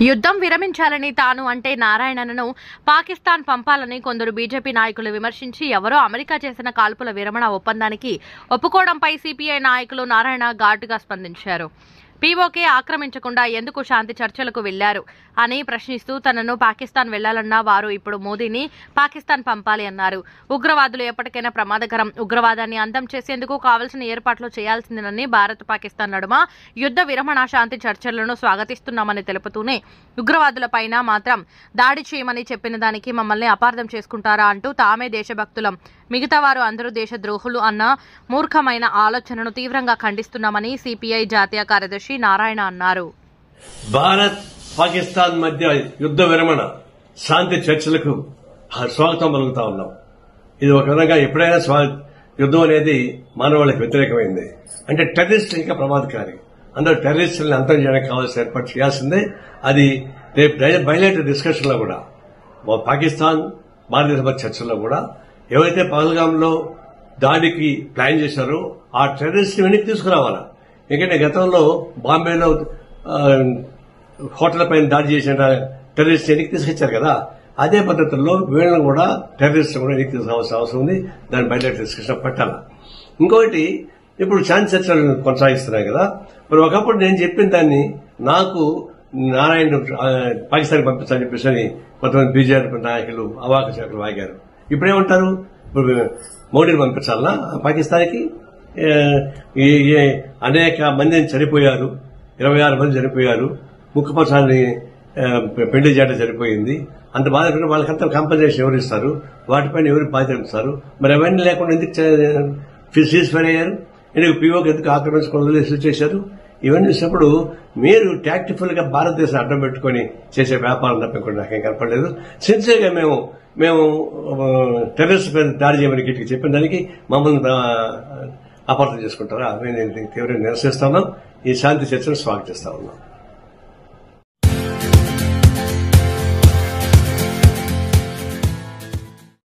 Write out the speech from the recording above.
యుద్ధం విరమించాలని తాను అంటే నారాయణను పాకిస్తాన్ పంపాలని కొందరు బీజేపీ నాయకులు విమర్శించి ఎవరో అమెరికా చేసిన కాల్పుల విరమణ ఒప్పందానికి ఒప్పుకోవడంపై సిపిఐ నాయకులు నారాయణ ఘాటుగా స్పందించారు. పీఓకే ఆక్రమించకుండా ఎందుకు శాంతి చర్చలకు వెళ్లారు అని ప్రశ్నిస్తూ తనను పాకిస్తాన్ వెళ్లాలన్న వారు ఇప్పుడు మోదీని పాకిస్తాన్ పంపాలి అన్నారు. ఉగ్రవాదులు ఎప్పటికైనా ప్రమాదకరం. ఉగ్రవాదాన్ని అంతం చేసేందుకు కావాల్సిన ఏర్పాట్లు చేయాల్సిందేనని భారత్ పాకిస్తాన్ నడుమ యుద్ధ విరమణ శాంతి చర్చలను స్వాగతిస్తున్నామని తెలుపుతూనే ఉగ్రవాదులపైన మాత్రం దాడి చేయమని చెప్పిన దానికి మమ్మల్ని అపార్థం చేసుకుంటారా అంటూ తామే దేశభక్తులం, మిగతా వారు అందరూ దేశద్రోహులు అన్న మూర్ఖమైన ఆలోచనను తీవ్రంగా ఖండిస్తున్నామని సిపిఐ జాతీయ కార్యదర్శి నారాయణ అన్నారు. భారత్ పాకిస్తాన్ మధ్య యుద్ధ విరమణ శాంతి చర్చలకు స్వాగతం పలుకుతా ఉన్నాం. ఇది ఒక విధంగా ఎప్పుడైనా యుద్ధం అనేది మానవాళికి వ్యతిరేకమైంది. అంటే టెర్రరిస్ట్ ఇంకా ప్రమాదకారి. అందరూ టెర్రరిస్టులను అంతం చేయడానికి కావాల్సిన ఏర్పాటు చేయాల్సిందే. అది రేపు బయలుదేరే డిస్కషన్ లో కూడా పాకిస్తాన్ భారతదేశ మధ్య చర్చల్లో కూడా ఎవరైతే పహల్గాంలో దాడికి ప్లాన్ చేశారో ఆ టెర్రరిస్ట్ వెనక్కి తీసుకురావాలా. ఎందుకంటే గతంలో బాంబేలో హోటల్ పైన దాడి చేసిన టెర్రరిస్ట్ వెనక్కి తీసుకొచ్చారు కదా, అదే పద్ధతుల్లో వీళ్ళని కూడా టెర్రరిస్ట్ కూడా వెనక్కి తీసుకోవాల్సిన అవసరం ఉంది. దాన్ని బయట డిస్కషన్ పెట్టాలా. ఇంకొకటి, ఇప్పుడు శాంతి చర్చలు కొనసాగిస్తున్నాయి కదా, మరి ఒకప్పుడు నేను చెప్పిన దాన్ని నాకు నారాయణ పాకిస్తాన్ పంపించాలని చెప్పేసి కొంతమంది బీజేపీ నాయకులు అవాక శాఖలు వాగారు. ఇప్పుడేమంటారు, ఇప్పుడు మోడీని పంపించాలనా పాకిస్తాన్కి? అనేక మందిని చనిపోయారు, 26 మంది చనిపోయారు, ముక్కుపచ్చాన్ని పెళ్లి చేయడం చనిపోయింది. అంత బాధ వాళ్ళకంతా కాంపన్సేషన్ ఎవరు ఇస్తారు? వాటిపైన ఎవరు బాధ్యత ఇస్తారు? మరి అవన్నీ లేకుండా ఎందుకు సీజ్ ఫైర్ అయ్యారు? ఎందుకు పీఓకి ఎందుకు ఆక్రమించుకోవడం చేశారు? ఇవన్నీ చూసినప్పుడు మీరు టాక్టిఫుల్ గా భారతదేశం అడ్డం పెట్టుకుని చేసే వ్యాపారం తప్పకుండా నాకేం కనపడలేదు. సిన్సియర్ గా మేము టెర్రరిస్ట్ పైన దాడి చేయమని గట్టిగా చెప్పిన దానికి మమ్మల్ని అపార్థం చేసుకుంటారా? మేము తీవ్రంగా నిరసిస్తా ఉన్నాం. ఈ శాంతి చర్చను స్వాగతిస్తా ఉన్నాం.